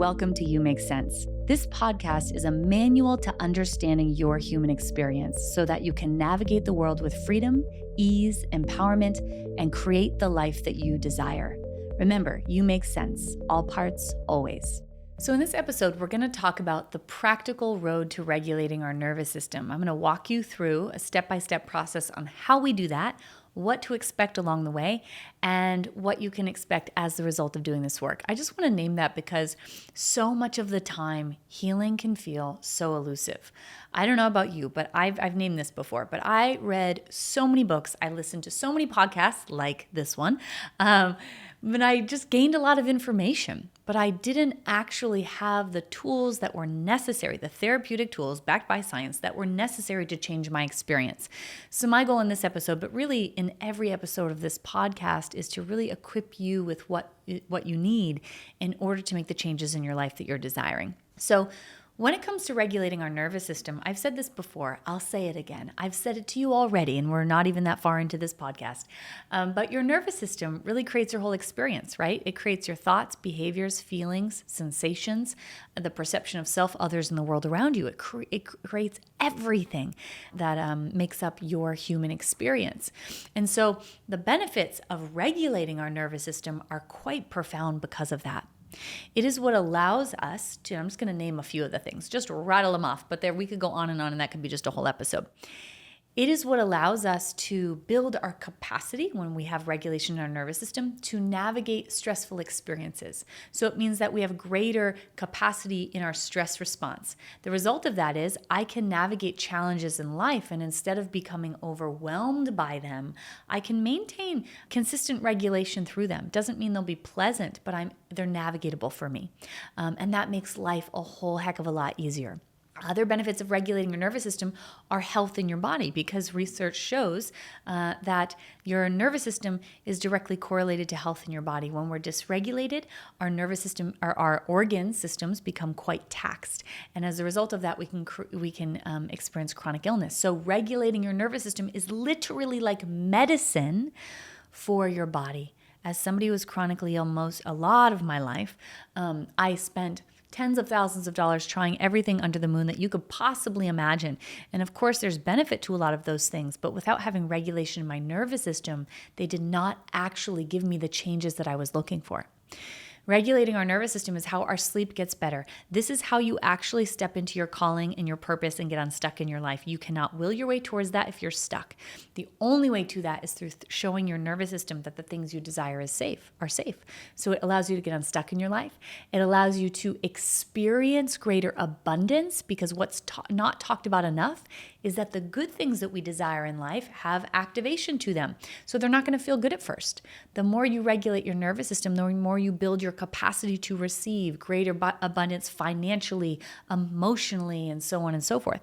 welcome to You Make Sense. This podcast is a manual to understanding your human experience so that you can navigate the world with freedom, ease, empowerment, and create the life that you desire. Remember, you make sense, all parts, always. So in this episode, we're going to talk about the practical road to regulating our nervous system. I'm going to walk you through a step-by-step process on how we do that, what to expect along the way, and what you can expect as the result of doing this work. I just want to name that because so much of the time, healing can feel so elusive. I don't know about you, but I've named this before, but I read so many books. I listened to so many podcasts like this one, and I just gained a lot of information, but I didn't actually have the tools that were necessary, the therapeutic tools backed by science that were necessary to change my experience. So my goal in this episode, but really in every episode of this podcast, is to really equip you with what you need in order to make the changes in your life that you're desiring. So when it comes to regulating our nervous system, I've said this before, I'll say it again. I've said it to you already, and we're not even that far into this podcast. But your nervous system really creates your whole experience, right? It creates your thoughts, behaviors, feelings, sensations, the perception of self, others, and the world around you. It creates everything that makes up your human experience. And so the benefits of regulating our nervous system are quite profound because of that. It is what allows us to, I'm just going to name a few of the things, just rattle them off, but there we could go on, and that could be just a whole episode. It is what allows us to build our capacity when we have regulation in our nervous system to navigate stressful experiences. So it means that we have greater capacity in our stress response. The result of that is I can navigate challenges in life, and instead of becoming overwhelmed by them, I can maintain consistent regulation through them. Doesn't mean they'll be pleasant, but they're navigatable for me. And that makes life a whole heck of a lot easier. Other benefits of regulating your nervous system are health in your body, because research shows that your nervous system is directly correlated to health in your body. When we're dysregulated, our nervous system, our organ systems become quite taxed, and as a result of that, we can experience chronic illness. So regulating your nervous system is literally like medicine for your body. As somebody who was chronically ill a lot of my life, I spent tens of thousands of dollars trying everything under the moon that you could possibly imagine. And of course, there's benefit to a lot of those things, but without having regulation in my nervous system, they did not actually give me the changes that I was looking for. Regulating our nervous system is how our sleep gets better. This is how you actually step into your calling and your purpose and get unstuck in your life. You cannot will your way towards that if you're stuck. The only way to that is through showing your nervous system that the things you desire are safe. So it allows you to get unstuck in your life. It allows you to experience greater abundance, because what's not talked about enough is that the good things that we desire in life have activation to them. So they're not going to feel good at first. The more you regulate your nervous system, the more you build your capacity to receive greater abundance financially, emotionally, and so on and so forth.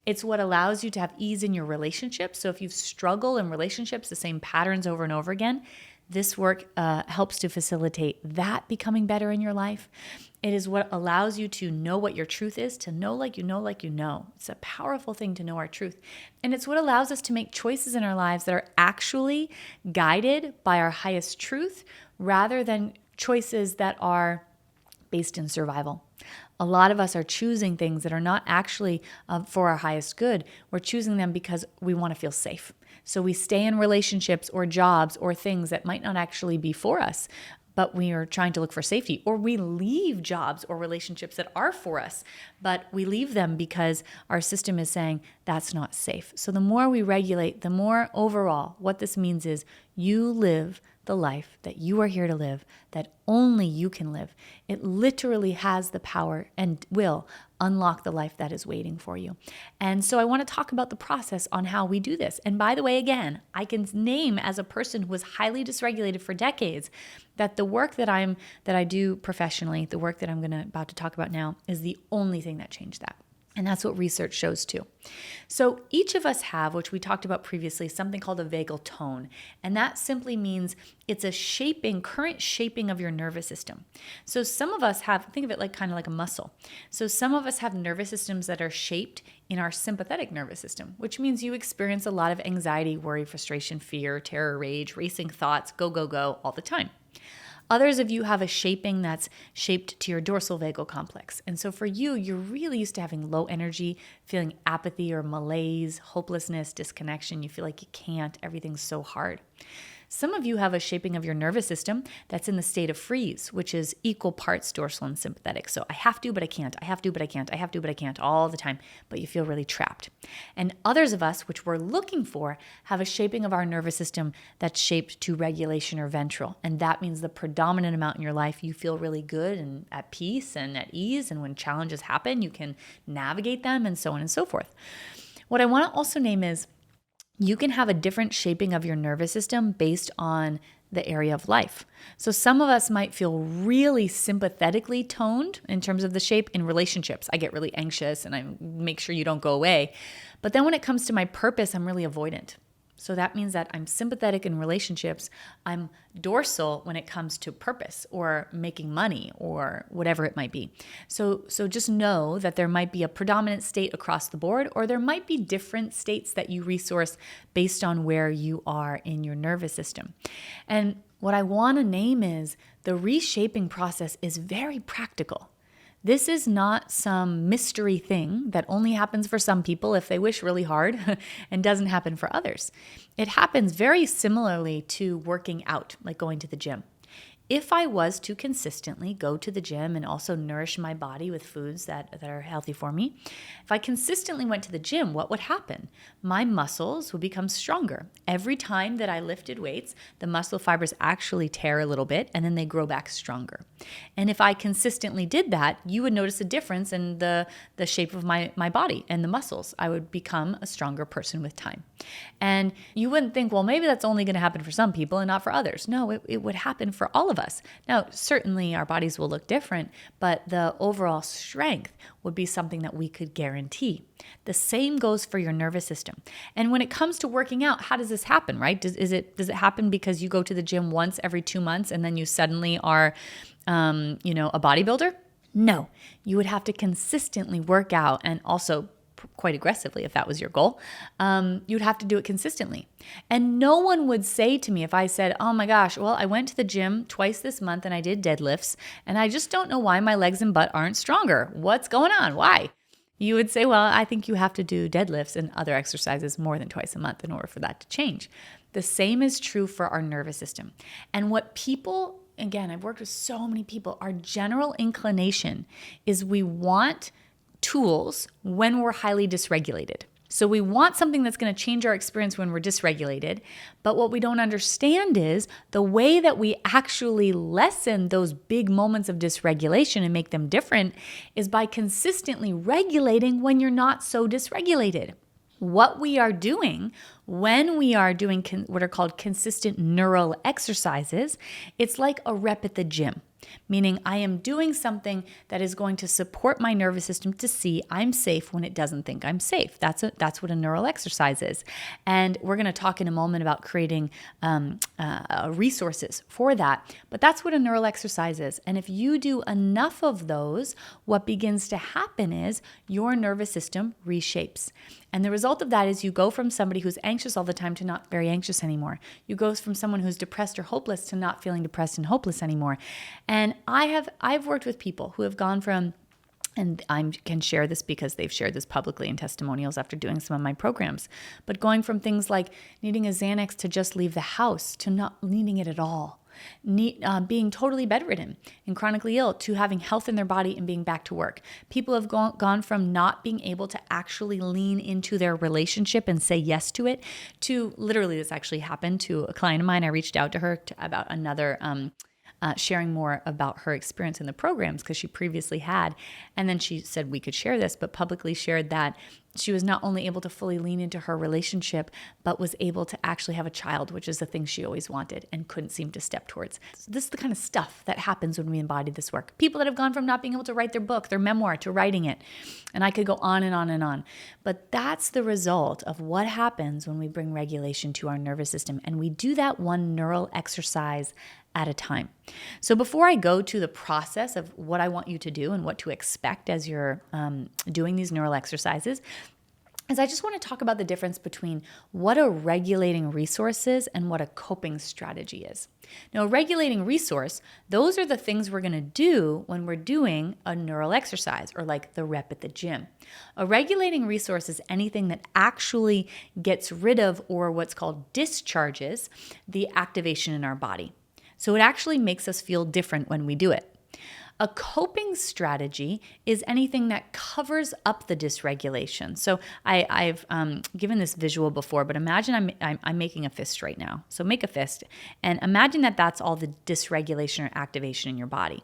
It's what allows you to have ease in your relationships. So if you struggle in relationships, the same patterns over and over again, this work helps to facilitate that becoming better in your life. It is what allows you to know what your truth is, to know like you know, like you know. It's a powerful thing to know our truth. And it's what allows us to make choices in our lives that are actually guided by our highest truth rather than choices that are based in survival. A lot of us are choosing things that are not actually for our highest good. We're choosing them because we want to feel safe. So we stay in relationships or jobs or things that might not actually be for us, but we are trying to look for safety. Or we leave jobs or relationships that are for us, but we leave them because our system is saying that's not safe. So the more we regulate, the more overall, what this means is you live the life that you are here to live, that only you can live. It literally has the power and will unlock the life that is waiting for you. And so I want to talk about the process on how we do this. And by the way, again, I can name as a person who was highly dysregulated for decades that the work that I do professionally, the work that I'm about to talk about now, is the only thing that changed that. And that's what research shows too. So each of us have, which we talked about previously, something called a vagal tone. And that simply means it's a current shaping of your nervous system. So some of us have, think of it like kind of like a muscle. So some of us have nervous systems that are shaped in our sympathetic nervous system, which means you experience a lot of anxiety, worry, frustration, fear, terror, rage, racing thoughts, go, go, go all the time. Others of you have a shaping that's shaped to your dorsal vagal complex. And so for you, you're really used to having low energy, feeling apathy or malaise, hopelessness, disconnection. You feel like you can't, everything's so hard. Some of you have a shaping of your nervous system that's in the state of freeze, which is equal parts dorsal and sympathetic. So I have to, but I can't. I have to, but I can't. I have to, but I can't all the time, but you feel really trapped. And others of us, which we're looking for, have a shaping of our nervous system that's shaped to regulation or ventral. And that means the predominant amount in your life, you feel really good and at peace and at ease. And when challenges happen, you can navigate them and so on and so forth. What I want to also name is, you can have a different shaping of your nervous system based on the area of life. So some of us might feel really sympathetically toned in terms of the shape in relationships. I get really anxious and I make sure you don't go away. But then when it comes to my purpose, I'm really avoidant. So that means that I'm sympathetic in relationships. I'm dorsal when it comes to purpose or making money or whatever it might be. So just know that there might be a predominant state across the board, or there might be different states that you resource based on where you are in your nervous system. And what I want to name is the reshaping process is very practical. This is not some mystery thing that only happens for some people if they wish really hard and doesn't happen for others. It happens very similarly to working out, like going to the gym. If I was to consistently go to the gym and also nourish my body with foods that are healthy for me, if I consistently went to the gym, what would happen? My muscles would become stronger. Every time that I lifted weights, the muscle fibers actually tear a little bit and then they grow back stronger. And if I consistently did that, you would notice a difference in the shape of my body and the muscles. I would become a stronger person with time. And you wouldn't think, well, maybe that's only going to happen for some people and not for others. No, it would happen for all of us. Now, certainly our bodies will look different, but the overall strength would be something that we could guarantee. The same goes for your nervous system. And when it comes to working out, how does this happen, right? Does it happen because you go to the gym once every 2 months and then you suddenly are, a bodybuilder? No, you would have to consistently work out and also quite aggressively if that was your goal. You'd have to do it consistently. And no one would say to me if I said, oh my gosh, well, I went to the gym twice this month and I did deadlifts and I just don't know why my legs and butt aren't stronger. What's going on? Why? You would say, well, I think you have to do deadlifts and other exercises more than twice a month in order for that to change. The same is true for our nervous system. And what people, again, I've worked with so many people, our general inclination is we want tools when we're highly dysregulated. So we want something that's going to change our experience when we're dysregulated. But what we don't understand is the way that we actually lessen those big moments of dysregulation and make them different is by consistently regulating when you're not so dysregulated. What we are doing when we are doing what are called consistent neural exercises, it's like a rep at the gym. Meaning I am doing something that is going to support my nervous system to see I'm safe when it doesn't think I'm safe. That's what a neural exercise is. And we're going to talk in a moment about creating resources for that. But that's what a neural exercise is. And if you do enough of those, what begins to happen is your nervous system reshapes. And the result of that is you go from somebody who's anxious all the time to not very anxious anymore. You go from someone who's depressed or hopeless to not feeling depressed and hopeless anymore. And I've worked with people who have gone from, and I can share this because they've shared this publicly in testimonials after doing some of my programs, but going from things like needing a Xanax to just leave the house to not needing it at all. Being totally bedridden and chronically ill to having health in their body and being back to work. People have gone from not being able to actually lean into their relationship and say yes to it to literally, this actually happened to a client of mine. I reached out to her about another sharing more about her experience in the programs because she previously had. And then she said we could share this, but publicly shared that she was not only able to fully lean into her relationship, but was able to actually have a child, which is the thing she always wanted and couldn't seem to step towards. So this is the kind of stuff that happens when we embody this work. People that have gone from not being able to write their book, their memoir, to writing it. And I could go on and on and on. But that's the result of what happens when we bring regulation to our nervous system. And we do that one neural exercise at a time. So before I go to the process of what I want you to do and what to expect as you're doing these neural exercises, is I just want to talk about the difference between what a regulating resource is and what a coping strategy is. Now, a regulating resource, those are the things we're going to do when we're doing a neural exercise or like the rep at the gym. A regulating resource is anything that actually gets rid of or what's called discharges the activation in our body. So it actually makes us feel different when we do it. A coping strategy is anything that covers up the dysregulation. So I've given this visual before, but imagine I'm making a fist right now. So make a fist and imagine that that's all the dysregulation or activation in your body.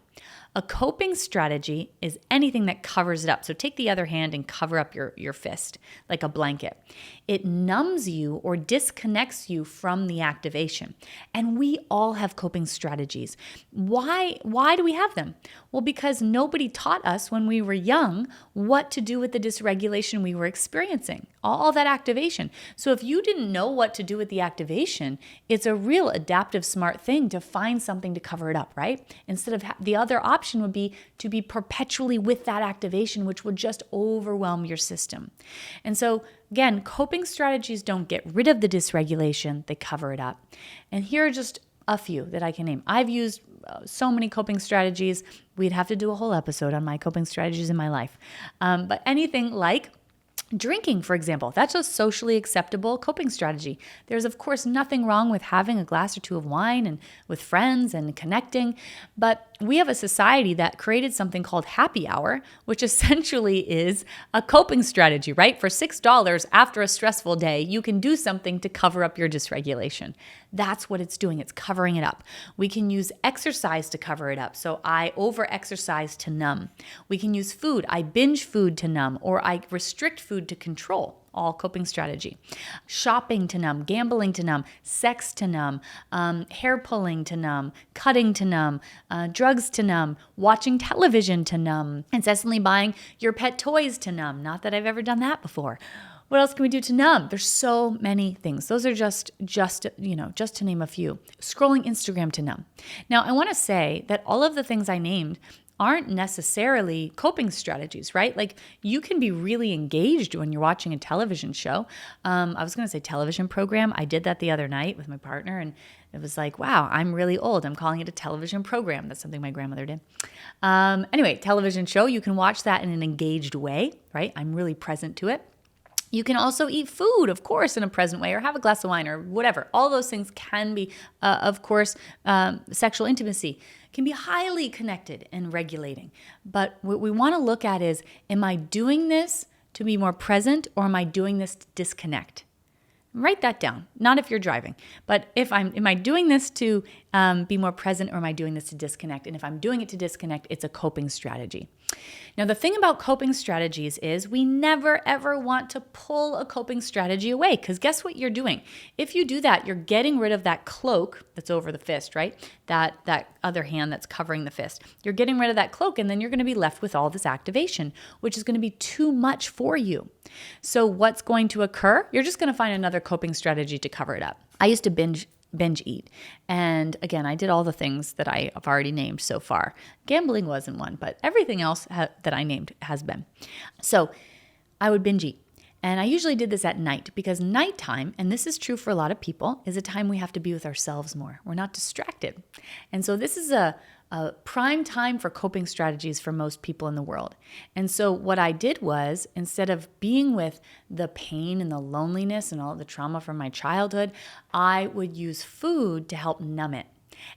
A coping strategy is anything that covers it up. So take the other hand and cover up your fist like a blanket. It numbs you or disconnects you from the activation. And we all have coping strategies. Why do we have them? Well, because nobody taught us when we were young what to do with the dysregulation we were experiencing, all that activation. So if you didn't know what to do with the activation, it's a real adaptive, smart thing to find something to cover it up, right? Instead of the other option would be to be perpetually with that activation, which would just overwhelm your system. And so again, coping strategies don't get rid of the dysregulation, they cover it up. And here are just a few that I can name. I've used so many coping strategies. We'd have to do a whole episode on my coping strategies in my life. But anything like drinking, for example, that's a socially acceptable coping strategy. There's, of course, nothing wrong with having a glass or two of wine and with friends and connecting, but we have a society that created something called happy hour, which essentially is a coping strategy, right? For $6 after a stressful day, you can do something to cover up your dysregulation. That's what it's doing. It's covering it up. We can use exercise to cover it up. So I over-exercise to numb. We can use food. I binge food to numb, or I restrict food to control. All coping strategy. Shopping to numb, gambling to numb, sex to numb, hair pulling to numb, cutting to numb, drugs to numb, watching television to numb, incessantly buying your pet toys to numb. Not that I've ever done that before. What else can we do to numb? There's so many things. Those are just to name a few. Scrolling Instagram to numb. Now, I want to say that all of the things I named aren't necessarily coping strategies, right? Like you can be really engaged when you're watching a television show. I was going to say television program. I did that the other night with my partner and it was like, wow, I'm really old. I'm calling it a television program. That's something my grandmother did. Anyway, television show, you can watch that in an engaged way, right? I'm really present to it. You can also eat food, of course, in a present way or have a glass of wine or whatever. All those things can be, of course, sexual intimacy can be highly connected and regulating. But what we want to look at is, am I doing this to be more present or am I doing this to disconnect? Write that down. Not if you're driving, but am I doing this to be more present or am I doing this to disconnect? And if I'm doing it to disconnect, it's a coping strategy. Now, the thing about coping strategies is we never, ever want to pull a coping strategy away because guess what you're doing? If you do that, you're getting rid of that cloak that's over the fist, right? That other hand that's covering the fist. You're getting rid of that cloak and then you're going to be left with all this activation, which is going to be too much for you. So what's going to occur? You're just going to find another coping strategy to cover it up. I used to binge eat. And again, I did all the things that I have already named so far. Gambling wasn't one, but everything else that I named has been. So I would binge eat. And I usually did this at night because nighttime, and this is true for a lot of people, is a time we have to be with ourselves more. We're not distracted. And so this is a prime time for coping strategies for most people in the world. And so what I did was, instead of being with the pain and the loneliness and all the trauma from my childhood, I would use food to help numb it.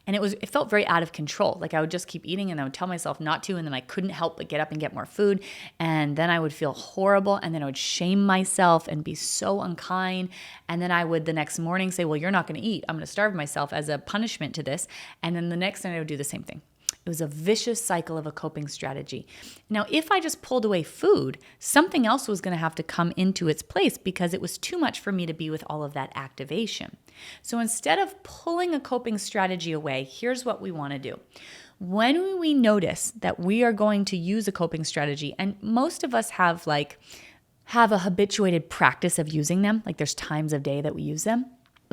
And it felt very out of control. Like I would just keep eating and I would tell myself not to, and then I couldn't help but get up and get more food. And then I would feel horrible, and then I would shame myself and be so unkind. And then I would the next morning say, well, you're not going to eat. I'm going to starve myself as a punishment to this. And then the next night I would do the same thing. It was a vicious cycle of a coping strategy. Now, if I just pulled away food, something else was going to have to come into its place because it was too much for me to be with all of that activation. So instead of pulling a coping strategy away, here's what we want to do. When we notice that we are going to use a coping strategy, and most of us have a habituated practice of using them, like there's times of day that we use them.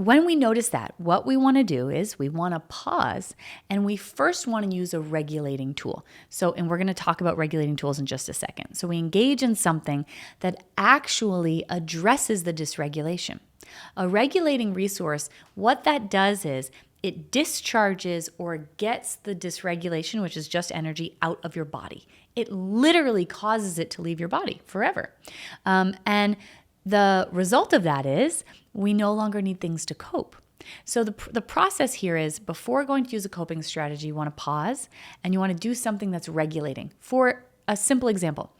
when we notice that, what we want to do is we want to pause, and we first want to use a regulating tool. And we're going to talk about regulating tools in just a second. So we engage in something that actually addresses the dysregulation. A regulating resource, what that does is it discharges or gets the dysregulation, which is just energy, out of your body. It literally causes it to leave your body forever. And the result of that is we no longer need things to cope. So the process here is, before going to use a coping strategy, you want to pause and you want to do something that's regulating. For a simple example,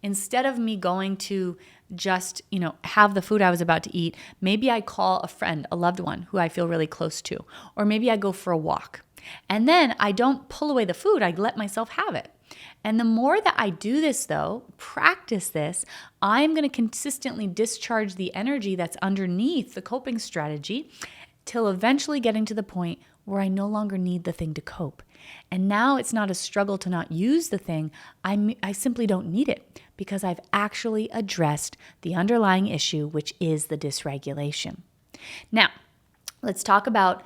instead of me going to just, have the food I was about to eat, maybe I call a friend, a loved one who I feel really close to, or maybe I go for a walk. And then I don't pull away the food, I let myself have it. And the more that I do this though, practice this, I'm going to consistently discharge the energy that's underneath the coping strategy till eventually getting to the point where I no longer need the thing to cope. And now it's not a struggle to not use the thing. I simply don't need it because I've actually addressed the underlying issue, which is the dysregulation. Now, let's talk about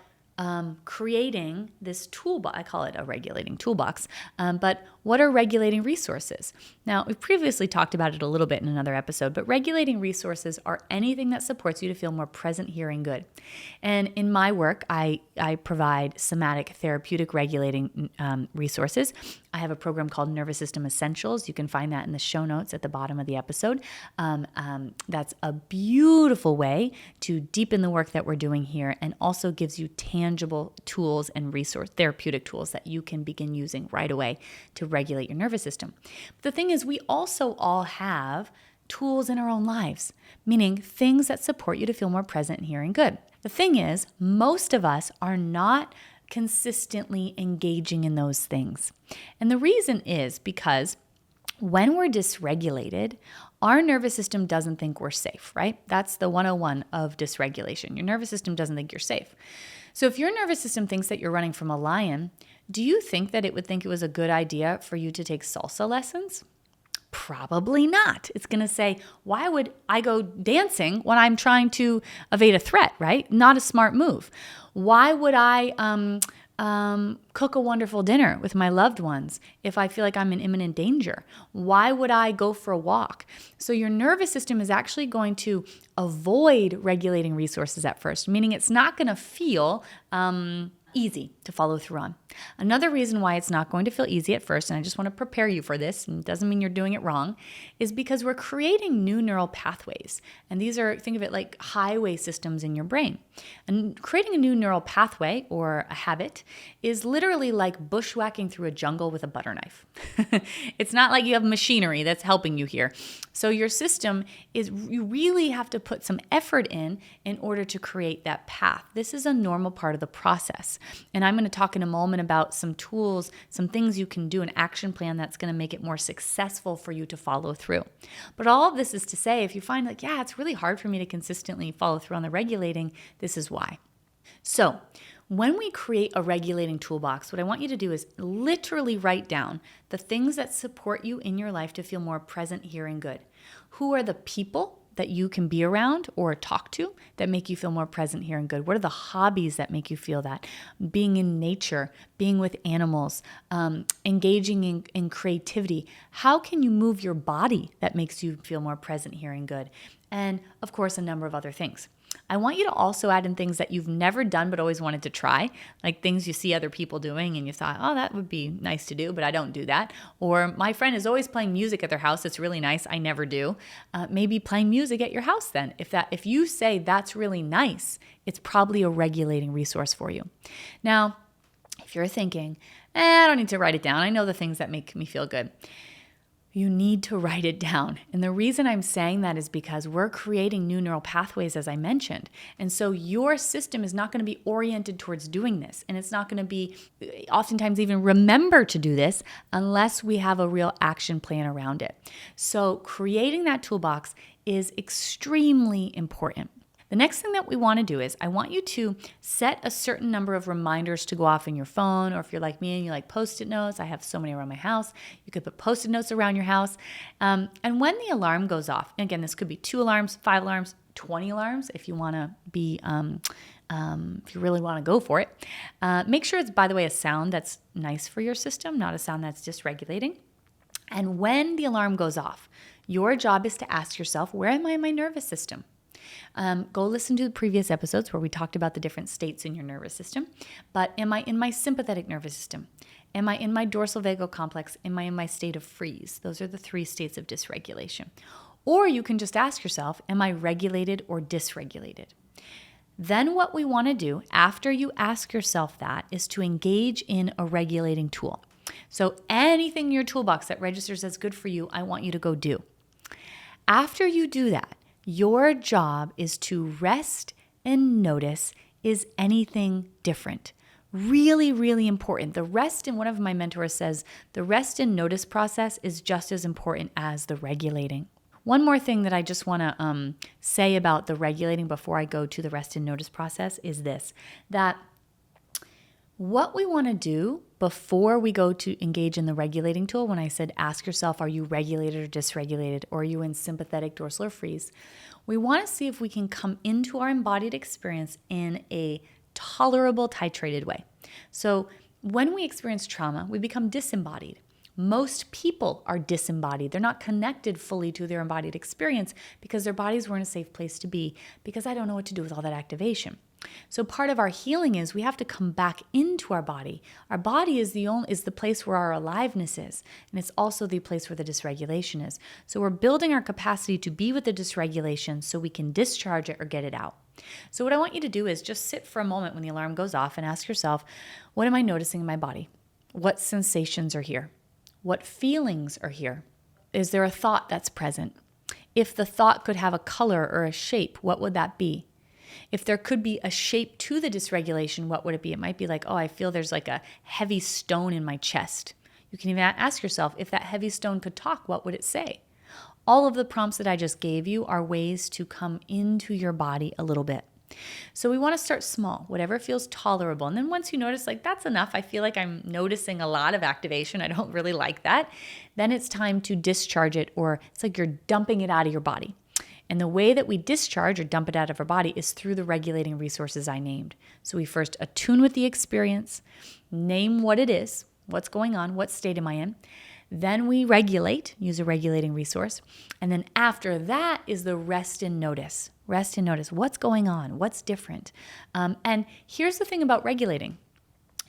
creating this toolbox. I call it a regulating toolbox, but what are regulating resources? Now, we've previously talked about it a little bit in another episode, but regulating resources are anything that supports you to feel more present, here, and good. And in my work, I provide somatic therapeutic regulating resources. I have a program called Nervous System Essentials. You can find that in the show notes at the bottom of the episode. That's a beautiful way to deepen the work that we're doing here, and also gives you tangible tools and therapeutic tools that you can begin using right away to regulate your nervous system. But the thing is, we also all have tools in our own lives, meaning things that support you to feel more present, here, and good. The thing is, most of us are not consistently engaging in those things. And the reason is because when we're dysregulated, our nervous system doesn't think we're safe, right? That's the 101 of dysregulation. Your nervous system doesn't think you're safe. So if your nervous system thinks that you're running from a lion, do you think that it would think it was a good idea for you to take salsa lessons? Probably not. It's going to say, why would I go dancing when I'm trying to evade a threat, right? Not a smart move. Why would I cook a wonderful dinner with my loved ones if I feel like I'm in imminent danger? Why would I go for a walk? So your nervous system is actually going to avoid regulating resources at first, meaning it's not going to feel easy to follow through on. Another reason why it's not going to feel easy at first, and I just want to prepare you for this, and it doesn't mean you're doing it wrong, is because we're creating new neural pathways. And these are, think of it like highway systems in your brain. And creating a new neural pathway or a habit is literally like bushwhacking through a jungle with a butter knife. It's not like you have machinery that's helping you here. So your system is, you really have to put some effort in order to create that path. This is a normal part of the process. And I'm going to talk in a moment about some tools, some things you can do, an action plan that's going to make it more successful for you to follow through. But all of this is to say, if you find like, yeah, it's really hard for me to consistently follow through on the regulating, this is why. So when we create a regulating toolbox, what I want you to do is literally write down the things that support you in your life to feel more present, here, and good. Who are the people that you can be around or talk to that make you feel more present, here, and good? What are the hobbies that make you feel that? Being in nature, being with animals, engaging in creativity. How can you move your body that makes you feel more present, here, and good? And of course, a number of other things. I want you to also add in things that you've never done but always wanted to try, like things you see other people doing and you thought, oh, that would be nice to do, but I don't do that. Or my friend is always playing music at their house. It's really nice. I never do. Maybe playing music at your house then. If you say that's really nice, it's probably a regulating resource for you. Now, if you're thinking, I don't need to write it down. I know the things that make me feel good. You need to write it down. And the reason I'm saying that is because we're creating new neural pathways, as I mentioned. And so your system is not going to be oriented towards doing this. And it's not going to be oftentimes even remember to do this unless we have a real action plan around it. So creating that toolbox is extremely important. The next thing that we want to do is I want you to set a certain number of reminders to go off in your phone, or if you're like me and you like Post-it notes, I have so many around my house. You could put Post-it notes around your house. And when the alarm goes off, and again, this could be 2 alarms, 5 alarms, 20 alarms, if you want to be if you really want to go for it. Make sure it's, by the way, a sound that's nice for your system, not a sound that's dysregulating. And when the alarm goes off, your job is to ask yourself, where am I in my nervous system? Go listen to the previous episodes where we talked about the different states in your nervous system. But am I in my sympathetic nervous system? Am I in my dorsal vagal complex? Am I in my state of freeze? Those are the 3 states of dysregulation. Or you can just ask yourself, am I regulated or dysregulated? Then what we want to do after you ask yourself that is to engage in a regulating tool. So anything in your toolbox that registers as good for you, I want you to go do. After you do that, your job is to rest and notice, is anything different? Really, really important. The rest, and one of my mentors says, the rest and notice process is just as important as the regulating. One more thing that I just want to say about the regulating before I go to the rest and notice process is this, that what we want to do before we go to engage in the regulating tool, when I said ask yourself, are you regulated or dysregulated, or are you in sympathetic, dorsal, or freeze? We want to see if we can come into our embodied experience in a tolerable, titrated way. So when we experience trauma, we become disembodied. Most people are disembodied. They're not connected fully to their embodied experience because their bodies weren't a safe place to be, because I don't know what to do with all that activation. So part of our healing is we have to come back into our body. Our body is the place where our aliveness is, and it's also the place where the dysregulation is. So we're building our capacity to be with the dysregulation so we can discharge it or get it out. So what I want you to do is just sit for a moment when the alarm goes off and ask yourself, what am I noticing in my body? What sensations are here? What feelings are here? Is there a thought that's present? If the thought could have a color or a shape, what would that be? If there could be a shape to the dysregulation, what would it be? It might be like, oh, I feel there's like a heavy stone in my chest. You can even ask yourself, if that heavy stone could talk, what would it say? All of the prompts that I just gave you are ways to come into your body a little bit. So we want to start small, whatever feels tolerable. And then once you notice, like, that's enough, I feel like I'm noticing a lot of activation, I don't really like that, then it's time to discharge it, or it's like you're dumping it out of your body. And the way that we discharge or dump it out of our body is through the regulating resources I named. So we first attune with the experience, name what it is, what's going on, what state am I in. Then we regulate, use a regulating resource. And then after that is the rest and notice. Rest and notice what's going on, what's different. And here's the thing about regulating.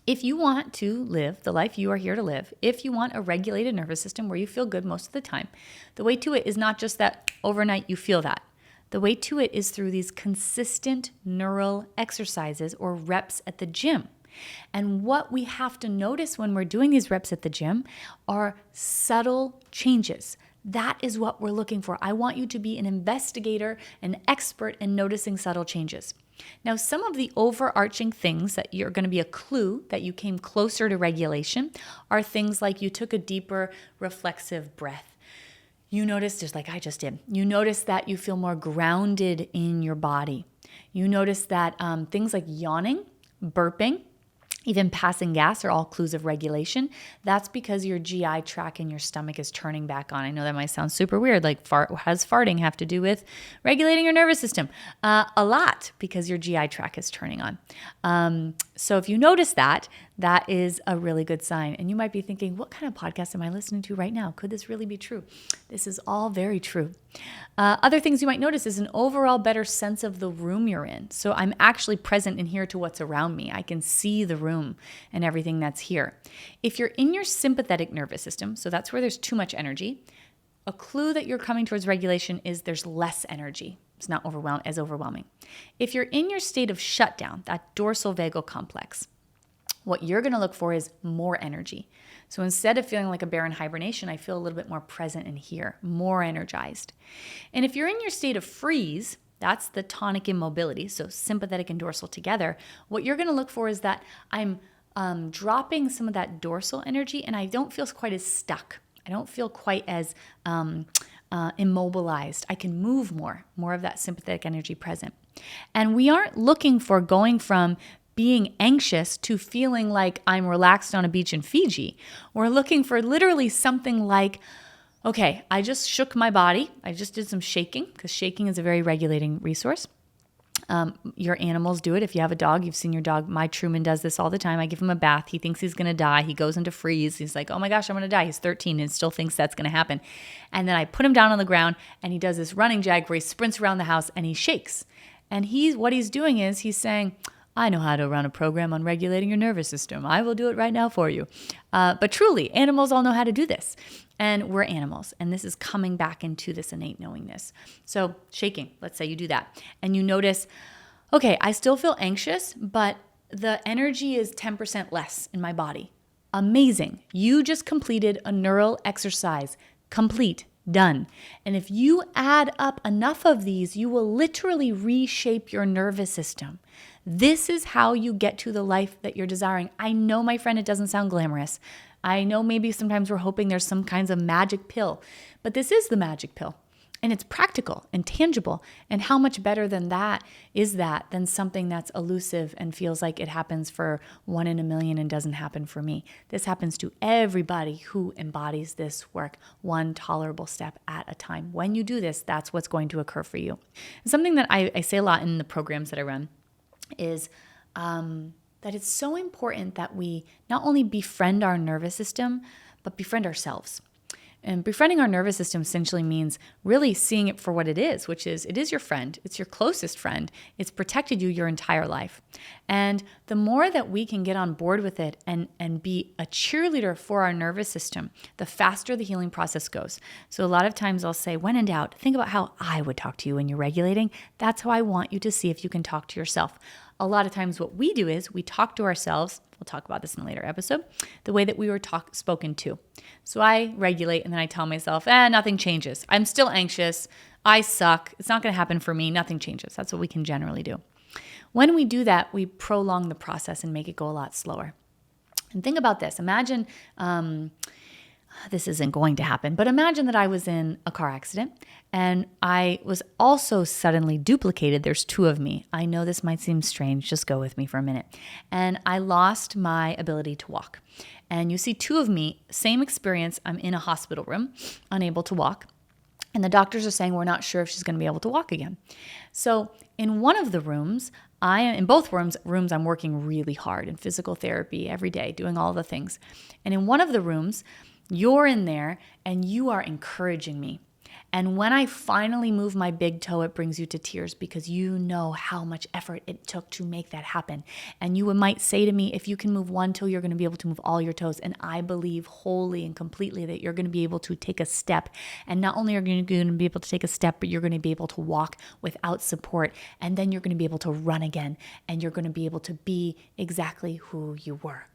If you want to live the life you are here to live, if you want a regulated nervous system where you feel good most of the time, the way to it is not just that overnight you feel that. The way to it is through these consistent neural exercises or reps at the gym. And what we have to notice when we're doing these reps at the gym are subtle changes. That is what we're looking for. I want you to be an investigator, an expert in noticing subtle changes. Now, some of the overarching things that you're going to be a clue that you came closer to regulation are things like you took a deeper reflexive breath. You notice, just like I just did, you notice that you feel more grounded in your body. You notice that things like yawning, burping, even passing gas are all clues of regulation. That's because your GI tract and your stomach is turning back on. I know that might sound super weird, like how does farting have to do with regulating your nervous system? A lot, because your GI tract is turning on. So if you notice that, that is a really good sign. And you might be thinking, what kind of podcast am I listening to right now? Could this really be true? This is all very true. Other things you might notice is an overall better sense of the room you're in. So I'm actually present and here to what's around me. I can see the room and everything that's here. If you're in your sympathetic nervous system, so that's where there's too much energy, a clue that you're coming towards regulation is there's less energy. It's not as overwhelming. If you're in your state of shutdown, that dorsal vagal complex, what you're going to look for is more energy. So instead of feeling like a bear in hibernation, I feel a little bit more present and here, more energized. And if you're in your state of freeze, that's the tonic immobility, so sympathetic and dorsal together, what you're going to look for is that I'm dropping some of that dorsal energy and I don't feel quite as stuck. I don't feel quite as immobilized. I can move more of that sympathetic energy present. And we aren't looking for going from being anxious to feeling like I'm relaxed on a beach in Fiji. We're looking for literally something like, okay, I just shook my body. I just did some shaking, because shaking is a very regulating resource. Your animals do it. If you have a dog, you've seen your dog. My Truman does this all the time. I give him a bath. He thinks he's going to die. He goes into freeze. He's like, oh my gosh, I'm going to die. He's 13 and still thinks that's going to happen. And then I put him down on the ground and he does this running jag where he sprints around the house and he shakes. And what he's doing is he's saying, I know how to run a program on regulating your nervous system. I will do it right now for you. But truly, animals all know how to do this. And we're animals. And this is coming back into this innate knowingness. So shaking, let's say you do that. And you notice, okay, I still feel anxious, but the energy is 10% less in my body. Amazing. You just completed a neural exercise. Complete. Done. And if you add up enough of these, you will literally reshape your nervous system. This is how you get to the life that you're desiring. I know, my friend, it doesn't sound glamorous. I know maybe sometimes we're hoping there's some kinds of magic pill, but this is the magic pill. And it's practical and tangible. And how much better than that is that than something that's elusive and feels like it happens for 1 in a million and doesn't happen for me. This happens to everybody who embodies this work, one tolerable step at a time. When you do this, that's what's going to occur for you. And something that I say a lot in the programs that I run is that it's so important that we not only befriend our nervous system, but befriend ourselves. And befriending our nervous system essentially means really seeing it for what it is, which is it is your friend. It's your closest friend. It's protected you your entire life. And the more that we can get on board with it and be a cheerleader for our nervous system, the faster the healing process goes. So a lot of times I'll say, when in doubt, think about how I would talk to you when you're regulating. That's how I want you to see if you can talk to yourself. A lot of times what we do is we talk to ourselves. We'll talk about this in a later episode, the way that we were spoken to. So I regulate and then I tell myself, nothing changes. I'm still anxious. I suck. It's not going to happen for me. Nothing changes. That's what we can generally do. When we do that, we prolong the process and make it go a lot slower. And think about this. Imagine, this isn't going to happen, but imagine that I was in a car accident and I was also suddenly duplicated. There's two of me. I know this might seem strange. Just go with me for a minute. And I lost my ability to walk. And you see two of me, same experience. I'm in a hospital room, unable to walk. And the doctors are saying, we're not sure if she's going to be able to walk again. So in one of the rooms, in both rooms, I'm working really hard in physical therapy every day, doing all the things. And in one of the rooms, you're in there and you are encouraging me. And when I finally move my big toe, it brings you to tears because you know how much effort it took to make that happen. And you might say to me, if you can move one toe, you're going to be able to move all your toes. And I believe wholly and completely that you're going to be able to take a step. And not only are you going to be able to take a step, but you're going to be able to walk without support. And then you're going to be able to run again. And you're going to be able to be exactly who you were.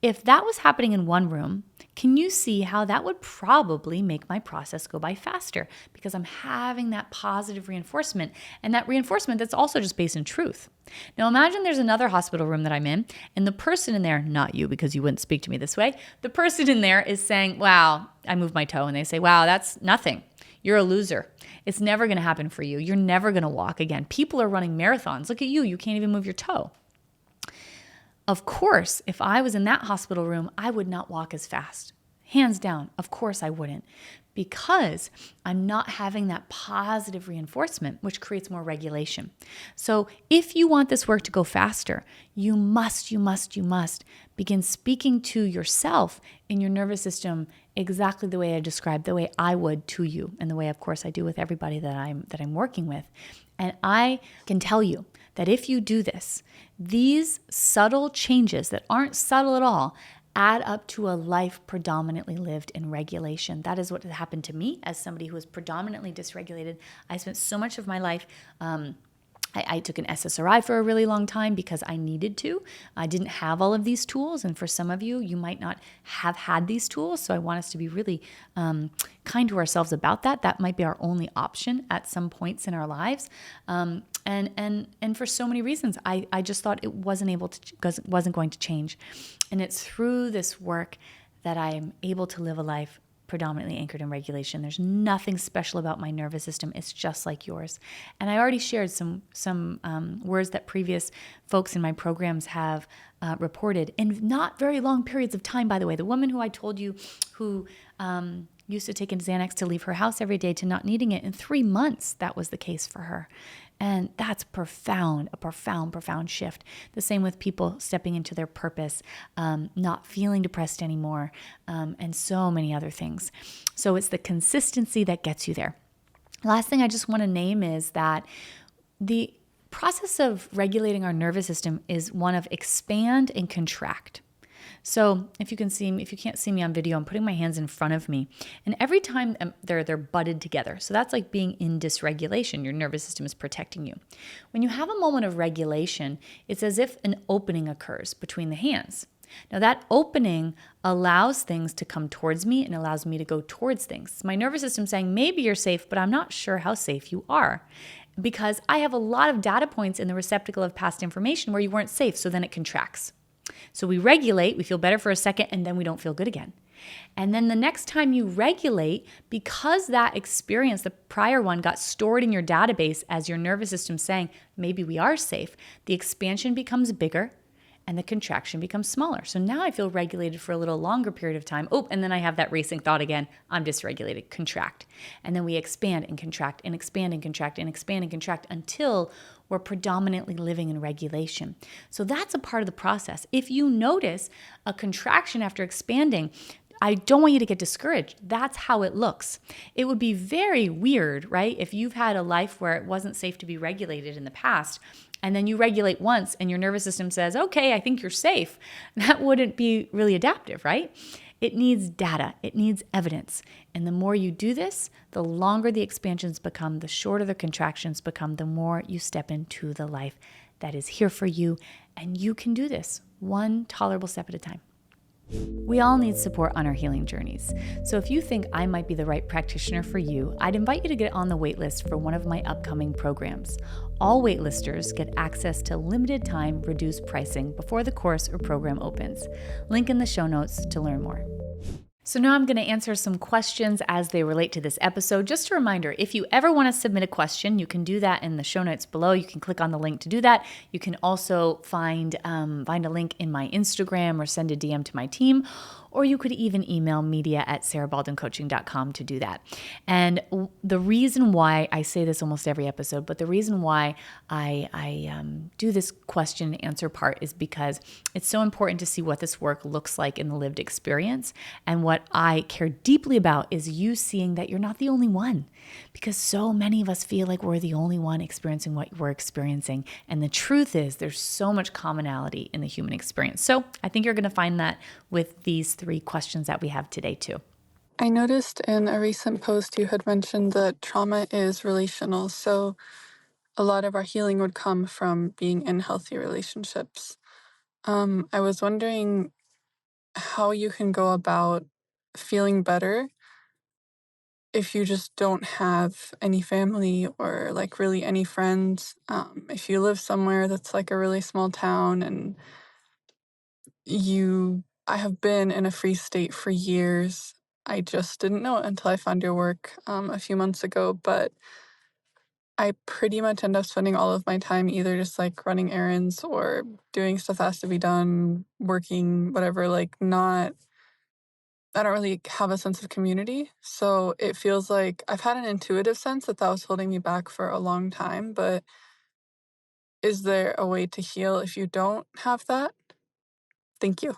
If that was happening in one room, can you see how that would probably make my process go by faster? Because I'm having that positive reinforcement, and that reinforcement that's also just based in truth. Now imagine there's another hospital room that I'm in, and the person in there, not you because you wouldn't speak to me this way, the person in there is saying, wow, I moved my toe, and they say, wow, that's nothing. You're a loser. It's never going to happen for you. You're never going to walk again. People are running marathons. Look at you. You can't even move your toe. Of course, if I was in that hospital room, I would not walk as fast. Hands down, of course I wouldn't, because I'm not having that positive reinforcement, which creates more regulation. So if you want this work to go faster, you must begin speaking to yourself in your nervous system exactly the way I described, the way I would to you, and the way, of course, I do with everybody that I'm working with. And I can tell you that if you do this, these subtle changes that aren't subtle at all add up to a life predominantly lived in regulation. That is what happened to me as somebody who was predominantly dysregulated. I spent so much of my life I took an SSRI for a really long time because I needed to. I didn't have all of these tools. And for some of you, you might not have had these tools. So I want us to be really kind to ourselves about that. That might be our only option at some points in our lives. And for so many reasons, I just thought it wasn't going to change. And it's through this work that I'm able to live a life predominantly anchored in regulation. There's nothing special about my nervous system. It's just like yours. And I already shared some words that previous folks in my programs have reported in not very long periods of time, by the way. The woman who I told you who used to take a Xanax to leave her house every day to not needing it, in 3 months, that was the case for her. And that's profound, a profound, profound shift. The same with people stepping into their purpose, not feeling depressed anymore, and so many other things. So it's the consistency that gets you there. Last thing I just want to name is that the process of regulating our nervous system is one of expand and contract. So if you can't see me on video, I'm putting my hands in front of me. And every time they're butted together. So that's like being in dysregulation. Your nervous system is protecting you. When you have a moment of regulation, it's as if an opening occurs between the hands. Now that opening allows things to come towards me and allows me to go towards things. My nervous system saying, maybe you're safe, but I'm not sure how safe you are, because I have a lot of data points in the receptacle of past information where you weren't safe. So then it contracts. So we regulate, we feel better for a second, and then we don't feel good again. And then the next time you regulate, because that experience, the prior one, got stored in your database as your nervous system saying, maybe we are safe, the expansion becomes bigger and the contraction becomes smaller. So now I feel regulated for a little longer period of time. Oh, and then I have that racing thought again. I'm dysregulated, contract. And then we expand and contract and expand and contract and expand and contract until we're predominantly living in regulation. So that's a part of the process. If you notice a contraction after expanding, I don't want you to get discouraged. That's how it looks. It would be very weird, right? If you've had a life where it wasn't safe to be regulated in the past, and then you regulate once and your nervous system says, okay, I think you're safe. That wouldn't be really adaptive, right? It needs data. It needs evidence. And the more you do this, the longer the expansions become, the shorter the contractions become, the more you step into the life that is here for you. And you can do this one tolerable step at a time. We all need support on our healing journeys. So if you think I might be the right practitioner for you, I'd invite you to get on the waitlist for one of my upcoming programs. All waitlisters get access to limited time reduced pricing before the course or program opens. Link in the show notes to learn more. So now I'm going to answer some questions as they relate to this episode. Just a reminder, if you ever want to submit a question, you can do that in the show notes below. You can click on the link to do that. You can also find a link in my Instagram or send a DM to my team, or you could even email media@sarahbaldwincoaching.com to do that. And the reason why I say this almost every episode, but the reason why I do this question and answer part is because it's so important to see what this work looks like in the lived experience. And what I care deeply about is you seeing that you're not the only one, because so many of us feel like we're the only one experiencing what we're experiencing. And the truth is there's so much commonality in the human experience. So I think you're going to find that with these 3 questions that we have today too. I noticed in a recent post you had mentioned that trauma is relational, so a lot of our healing would come from being in healthy relationships. I was wondering how you can go about feeling better if you just don't have any family or like really any friends. If you live somewhere that's like a really small town and I have been in a free state for years. I just didn't know it until I found your work a few months ago, but I pretty much end up spending all of my time either just like running errands or doing stuff that has to be done, working, whatever, I don't really have a sense of community. So it feels like I've had an intuitive sense that was holding me back for a long time, but is there a way to heal if you don't have that? Thank you.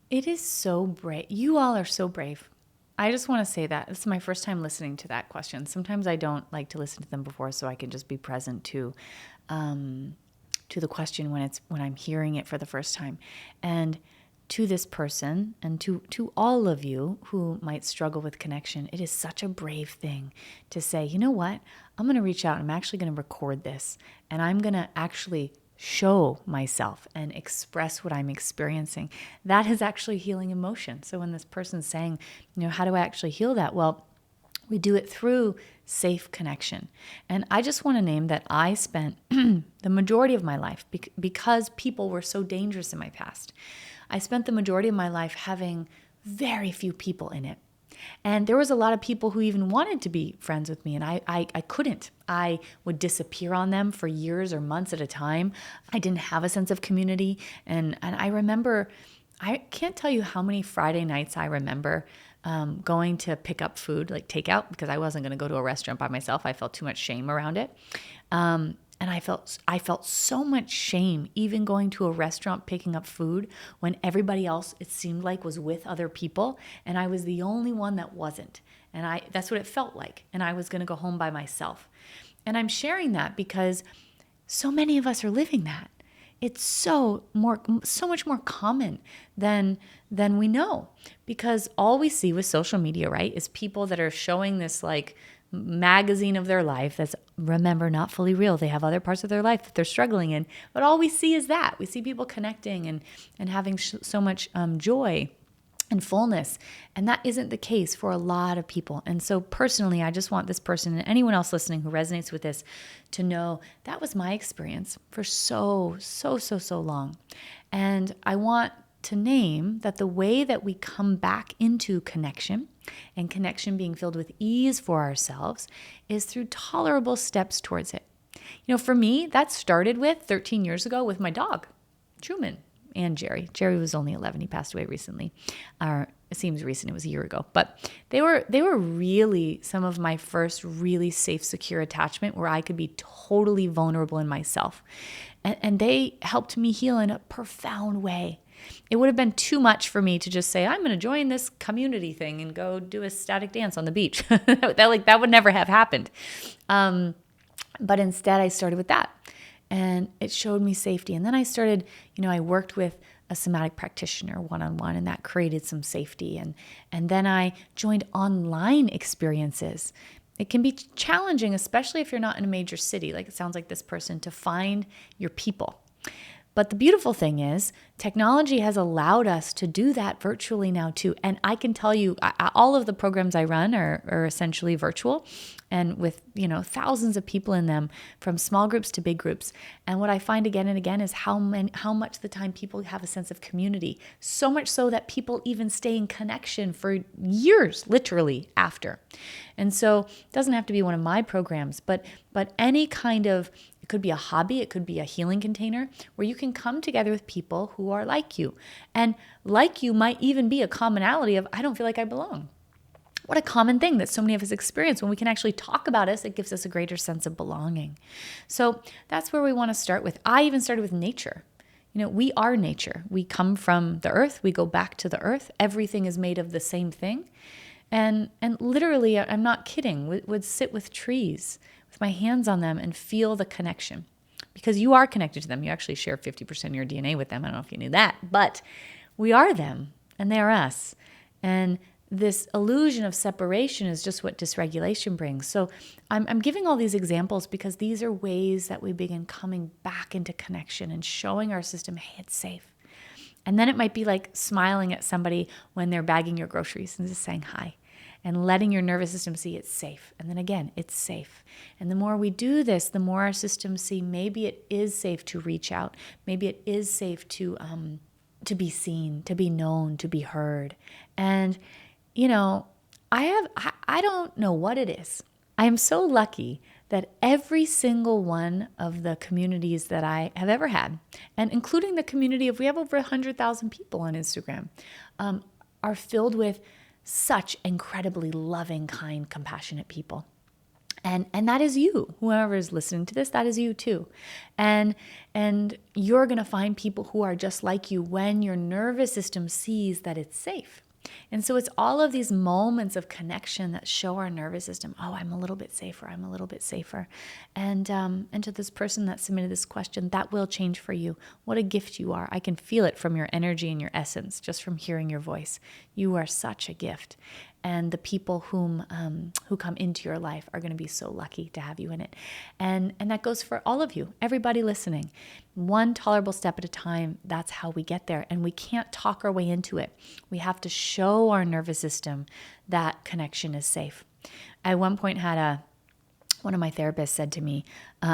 It is so brave. You all are so brave. I just want to say that. This is my first time listening to that question. Sometimes I don't like to listen to them before, so I can just be present to the question when I'm hearing it for the first time. And to this person and to all of you who might struggle with connection, it is such a brave thing to say, you know what? I'm going to reach out. I'm actually going to record this, and I'm going to actually show myself and express what I'm experiencing. That is actually healing emotion. So when this person's saying, how do I actually heal that? Well, we do it through safe connection. And I just want to name that I spent the majority of my life, because people were so dangerous in my past, I spent the majority of my life having very few people in it. And there was a lot of people who even wanted to be friends with me, and I couldn't. I would disappear on them for years or months at a time. I didn't have a sense of community. And I remember I can't tell you how many Friday nights I remember going to pick up food, like takeout, because I wasn't going to go to a restaurant by myself. I felt too much shame around it. And I felt so much shame even going to a restaurant picking up food when everybody else, it seemed like, was with other people and I was the only one that wasn't. And that's what it felt like. And I was going to go home by myself. And I'm sharing that because so many of us are living that. It's so much more common than we know, because all we see with social media, right, is people that are showing this like magazine of their life that's, remember, not fully real. They have other parts of their life that they're struggling in, but all we see is that. We see people connecting and having so much joy and fullness. And that isn't the case for a lot of people. And so personally, I just want this person and anyone else listening who resonates with this to know that was my experience for so long. And I want to name that the way that we come back into connection, and connection being filled with ease for ourselves, is through tolerable steps towards it. You know, for me, that started with 13 years ago with my dog, Truman, and Jerry. Jerry was only 11. He passed away recently. It seems recent. It was a year ago. But they were really some of my first really safe, secure attachment where I could be totally vulnerable in myself. And they helped me heal in a profound way. It would have been too much for me to just say, I'm going to join this community thing and go do a static dance on the beach. that would never have happened. But instead, I started with that. And it showed me safety. And then I started, I worked with a somatic practitioner one-on-one, and that created some safety. And then I joined online experiences. It can be challenging, especially if you're not in a major city, like it sounds like this person, to find your people. But the beautiful thing is technology has allowed us to do that virtually now too. And I can tell you, all of the programs I run are essentially virtual, and with, thousands of people in them, from small groups to big groups. And what I find again and again is how much of the time people have a sense of community. So much so that people even stay in connection for years, literally, after. And so it doesn't have to be one of my programs, but any kind of, it could be a hobby, it could be a healing container where you can come together with people who are like you. And like you might even be a commonality of, I don't feel like I belong. What a common thing that so many of us experience. When we can actually talk about us, it gives us a greater sense of belonging. So that's where we want to start with. I even started with nature. We are nature. We come from the earth. We go back to the earth. Everything is made of the same thing. And literally, I'm not kidding, would sit with trees with my hands on them and feel the connection, because you are connected to them. You actually share 50% of your DNA with them. I don't know if you knew that, but we are them and they are us. And this illusion of separation is just what dysregulation brings. So I'm giving all these examples because these are ways that we begin coming back into connection and showing our system, hey, it's safe. And then it might be like smiling at somebody when they're bagging your groceries and just saying hi, and letting your nervous system see it's safe. And then again, it's safe. And the more we do this, the more our systems see maybe it is safe to reach out. Maybe it is safe to be seen, to be known, to be heard. And I don't know what it is. I am so lucky that every single one of the communities that I have ever had, and including the community we have over 100,000 people on Instagram, are filled with such incredibly loving, kind, compassionate people. And that is you. Whoever is listening to this, that is you too. And you're going to find people who are just like you when your nervous system sees that it's safe. And so it's all of these moments of connection that show our nervous system, oh, I'm a little bit safer, I'm a little bit safer. And to this person that submitted this question, that will change for you. What a gift you are. I can feel it from your energy and your essence, just from hearing your voice. You are such a gift. And the people who come into your life are going to be so lucky to have you in it. And that goes for all of you, everybody listening. One tolerable step at a time, that's how we get there. And we can't talk our way into it. We have to show our nervous system that connection is safe. I at one point had one of my therapists said to me,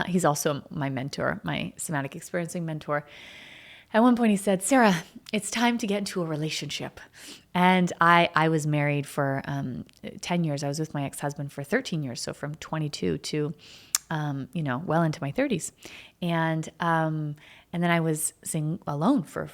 he's also my mentor, my somatic experiencing mentor. At one point he said, Sarah, it's time to get into a relationship. And I was married for 10 years. I was with my ex-husband for 13 years. So from 22 to, well into my 30s. And And then I was singing alone for,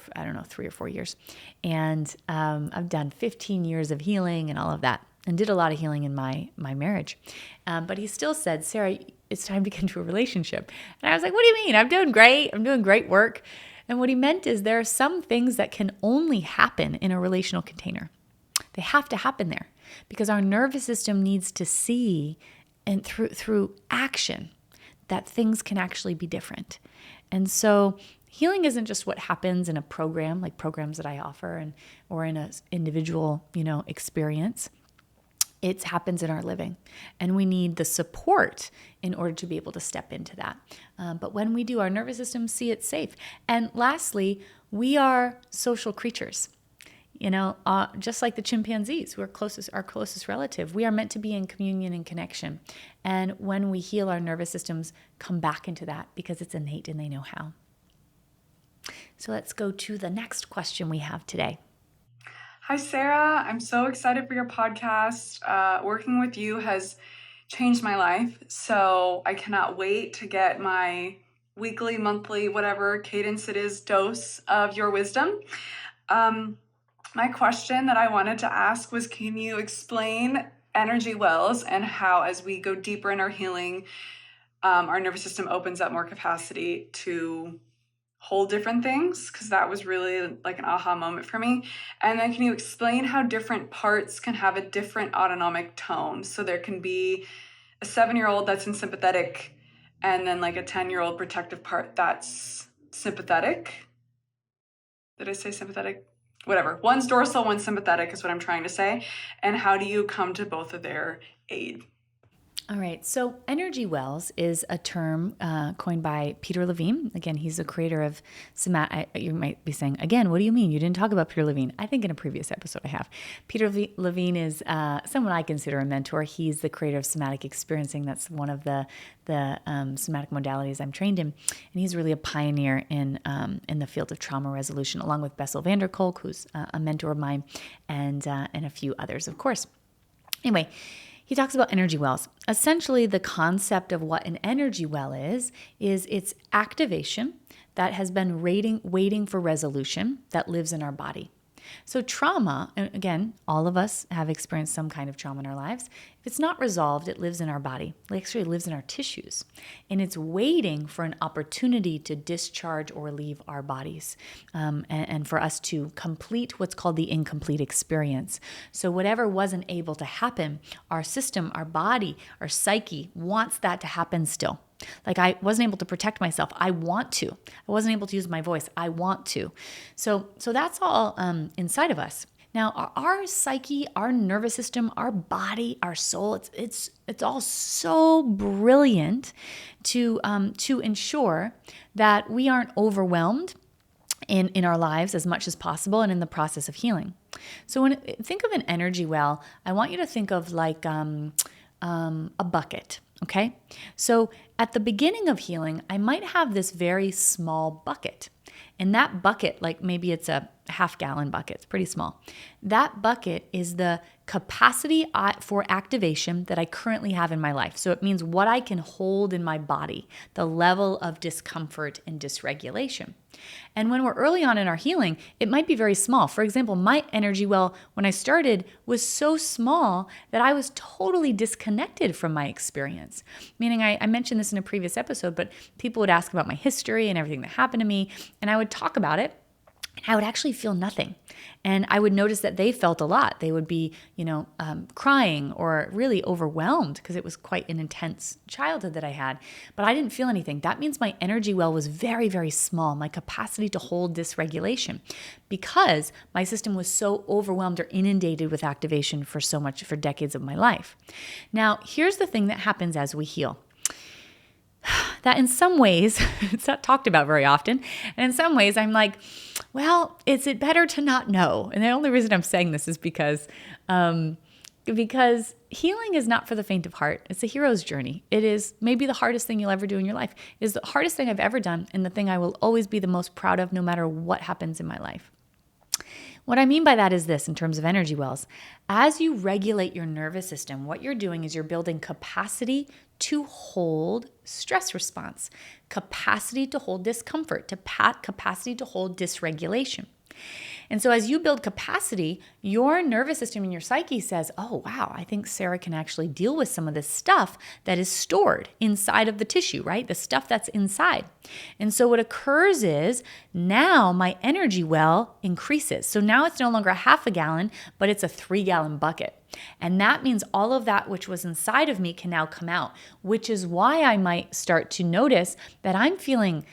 3 or 4 years. And I've done 15 years of healing and all of that, and did a lot of healing in my marriage. But he still said, Sarah, it's time to get into a relationship. And I was like, what do you mean? I'm doing great. I'm doing great work. And what he meant is there are some things that can only happen in a relational container. They have to happen there because our nervous system needs to see, and through action, that things can actually be different. And so healing isn't just what happens in a program, like programs that I offer, or in an individual, experience. It happens in our living, and we need the support in order to be able to step into that. But when we do, our nervous system see it's safe. And lastly, we are social creatures. Just like the chimpanzees, who are our closest relative, we are meant to be in communion and connection. And when we heal, our nervous systems come back into that because it's innate and they know how. So let's go to the next question we have today. Hi, Sarah. I'm so excited for your podcast. Working with you has changed my life, so I cannot wait to get my weekly, monthly, whatever cadence it is, dose of your wisdom. My question that I wanted to ask was, can you explain energy wells and how, as we go deeper in our healing, our nervous system opens up more capacity to hold different things? Because that was really like an aha moment for me. And then can you explain how different parts can have a different autonomic tone? So there can be a 7-year-old that's in sympathetic, and then like a 10-year-old protective part that's sympathetic. Did I say sympathetic? Whatever. One's dorsal, one's sympathetic is what I'm trying to say. And how do you come to both of their aid? All right. So energy wells is a term coined by Peter Levine. Again, he's the creator of somatic. You might be saying, again, what do you mean? You didn't talk about Peter Levine. I think in a previous episode I have. Peter Levine is someone I consider a mentor. He's the creator of somatic experiencing. That's one of the somatic modalities I'm trained in. And he's really a pioneer in the field of trauma resolution, along with Bessel van der Kolk, who's a mentor of mine, and a few others, of course. Anyway, he talks about energy wells. Essentially, the concept of what an energy well is its activation that has been waiting for resolution that lives in our body. So trauma, and again, all of us have experienced some kind of trauma in our lives. If it's not resolved, it lives in our body. It actually lives in our tissues. And it's waiting for an opportunity to discharge or leave our bodies, and for us to complete what's called the incomplete experience. So whatever wasn't able to happen, our system, our body, our psyche wants that to happen still. Like I wasn't able to protect myself. I want to. I wasn't able to use my voice. I want to. So that's all inside of us. Now, our psyche, our nervous system, our body, our soul, it's all so brilliant to ensure that we aren't overwhelmed in our lives as much as possible and in the process of healing. So think of an energy well, I want you to think of like a bucket. Okay, so at the beginning of healing, I might have this very small bucket. And that bucket, like maybe it's a half-gallon bucket, it's pretty small. That bucket is the capacity for activation that I currently have in my life. So it means what I can hold in my body, the level of discomfort and dysregulation. And when we're early on in our healing, it might be very small. For example, my energy well, when I started, was so small that I was totally disconnected from my experience. Meaning, I mentioned this in a previous episode, but people would ask about my history and everything that happened to me, and I would talk about it. I would actually feel nothing. And I would notice that they felt a lot. They would be, crying or really overwhelmed because it was quite an intense childhood that I had. But I didn't feel anything. That means my energy well was very, very small, my capacity to hold dysregulation, because my system was so overwhelmed or inundated with activation for decades of my life. Now, here's the thing that happens as we heal. That in some ways, it's not talked about very often. And in some ways, I'm like, well, is it better to not know? And the only reason I'm saying this is because healing is not for the faint of heart. It's a hero's journey. It is maybe the hardest thing you'll ever do in your life. It is the hardest thing I've ever done, and the thing I will always be the most proud of no matter what happens in my life. What I mean by that is this, in terms of energy wells. As you regulate your nervous system, what you're doing is you're building capacity to hold stress response, capacity to hold discomfort, capacity to hold dysregulation. And so as you build capacity, your nervous system and your psyche says, oh, wow, I think Sarah can actually deal with some of this stuff that is stored inside of the tissue, right? The stuff that's inside. And so what occurs is now my energy well increases. So now it's no longer a half a gallon, but it's a 3-gallon bucket. And that means all of that which was inside of me can now come out, which is why I might start to notice that I'm feeling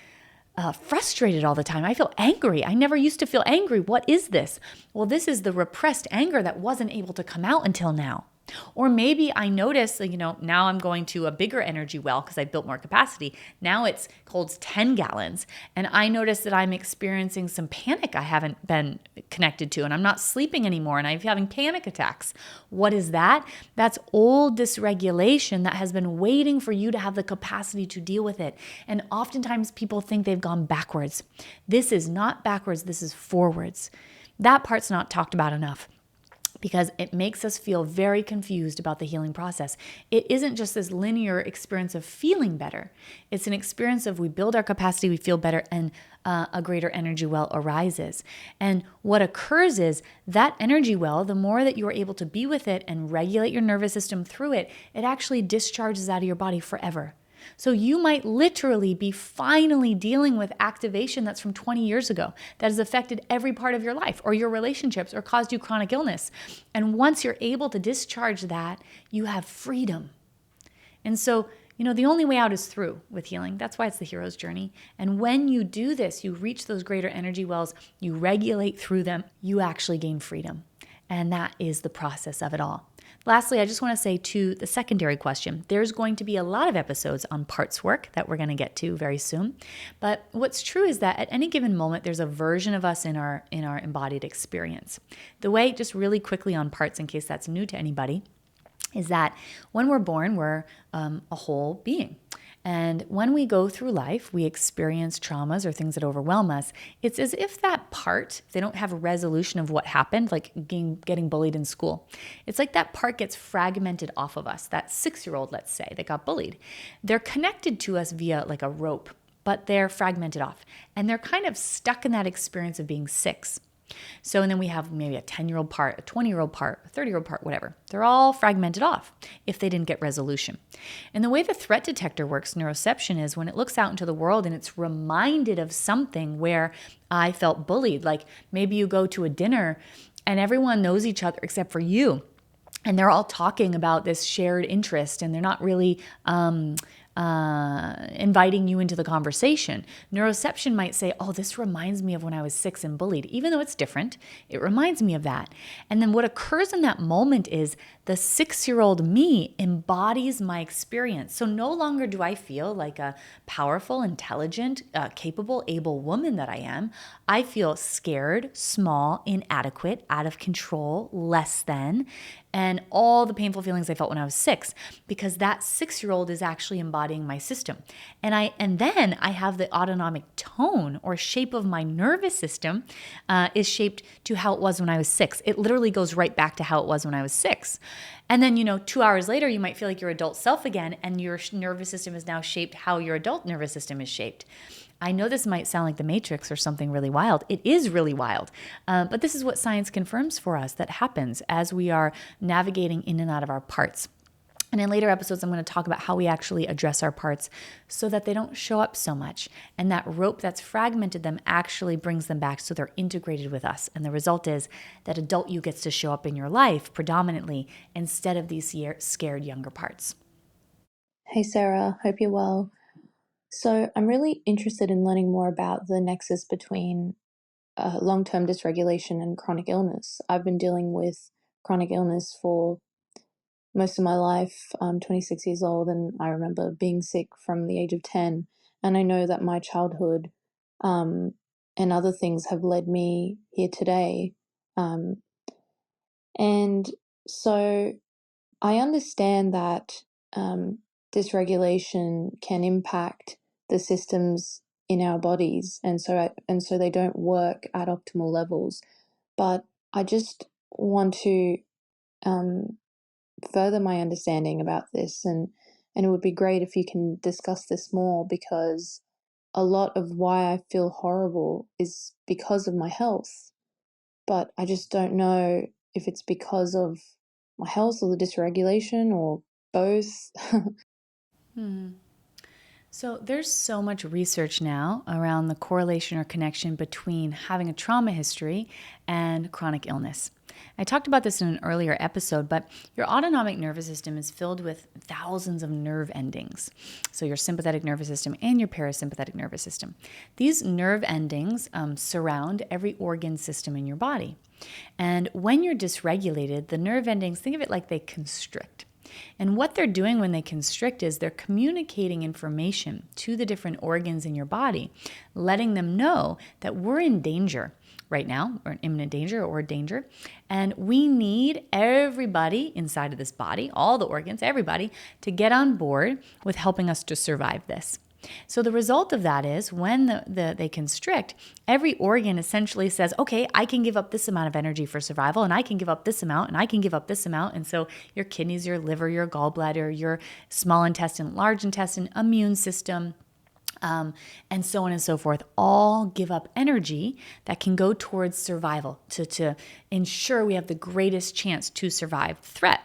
frustrated all the time. I feel angry. I never used to feel angry. What is this? Well, this is the repressed anger that wasn't able to come out until now. Or maybe I notice, now I'm going to a bigger energy well because I built more capacity. Now it holds 10 gallons. And I notice that I'm experiencing some panic I haven't been connected to. And I'm not sleeping anymore. And I'm having panic attacks. What is that? That's old dysregulation that has been waiting for you to have the capacity to deal with it. And oftentimes people think they've gone backwards. This is not backwards. This is forwards. That part's not talked about enough, because it makes us feel very confused about the healing process. It isn't just this linear experience of feeling better. It's an experience of we build our capacity, we feel better, and a greater energy well arises. And what occurs is that energy well, the more that you are able to be with it and regulate your nervous system through it, it actually discharges out of your body forever. So you might literally be finally dealing with activation that's from 20 years ago that has affected every part of your life or your relationships or caused you chronic illness. And once you're able to discharge that, you have freedom. And so, the only way out is through with healing. That's why it's the hero's journey. And when you do this, you reach those greater energy wells, you regulate through them, you actually gain freedom. And that is the process of it all. Lastly, I just want to say to the secondary question, there's going to be a lot of episodes on parts work that we're going to get to very soon. But what's true is that at any given moment, there's a version of us in our embodied experience. The way, just really quickly on parts, in case that's new to anybody, is that when we're born, we're a whole being. And when we go through life, we experience traumas or things that overwhelm us. It's as if that part, if they don't have a resolution of what happened, like getting bullied in school, it's like that part gets fragmented off of us. That 6-year-old, let's say, that got bullied, they're connected to us via like a rope, but they're fragmented off. And they're kind of stuck in that experience of being 6. So, and then we have maybe a 10-year-old part, a 20-year-old part, a 30-year-old part, whatever. They're all fragmented off if they didn't get resolution. And the way the threat detector works, neuroception, is when it looks out into the world and it's reminded of something where I felt bullied. Like maybe you go to a dinner and everyone knows each other except for you. And they're all talking about this shared interest and they're not really inviting you into the conversation. Neuroception might say, oh, this reminds me of when I was 6 and bullied. Even though it's different, it reminds me of that. And then what occurs in that moment is the 6-year-old me embodies my experience. So no longer do I feel like a powerful, intelligent, capable, able woman that I am. I feel scared, small, inadequate, out of control, less than, and all the painful feelings I felt when I was 6, because that 6-year-old is actually embodying my system. And then I have the autonomic tone or shape of my nervous system is shaped to how it was when I was 6. It literally goes right back to how it was when I was 6. And then, 2 hours later, you might feel like your adult self again, and your nervous system is now shaped how your adult nervous system is shaped. I know this might sound like the Matrix or something really wild. It is really wild. But this is what science confirms for us that happens as we are navigating in and out of our parts. And in later episodes, I'm going to talk about how we actually address our parts so that they don't show up so much. And that rope that's fragmented them actually brings them back so they're integrated with us. And the result is that adult you gets to show up in your life predominantly instead of these scared younger parts. Hey Sarah, hope you're well. So I'm really interested in learning more about the nexus between long-term dysregulation and chronic illness. I've been dealing with chronic illness for most of my life. I'm 26 years old and I remember being sick from the age of 10. And I know that my childhood and other things have led me here today. And so I understand that dysregulation can impact the systems in our bodies, and so they don't work at optimal levels. But I just want to further my understanding about this and And it would be great if you can discuss this more, because a lot of why I feel horrible is because of my health. But I just don't know if it's because of my health or the dysregulation or both. So there's so much research now around the correlation or connection between having a trauma history and chronic illness. I talked about this in an earlier episode, but your autonomic nervous system is filled with thousands of nerve endings. So your sympathetic nervous system and your parasympathetic nervous system. These nerve endings surround every organ system in your body. And when you're dysregulated, the nerve endings, think of it like they constrict. And what they're doing when they constrict is they're communicating information to the different organs in your body, letting them know that we're in danger right now, or in imminent danger or danger. And we need everybody inside of this body, all the organs, everybody, to get on board with helping us to survive this. So the result of that is when they constrict, every organ essentially says, okay, I can give up this amount of energy for survival, and I can give up this amount, and I can give up this amount. And so your kidneys, your liver, your gallbladder, your small intestine, large intestine, immune system, and so on and so forth, all give up energy that can go towards survival to ensure we have the greatest chance to survive the threat.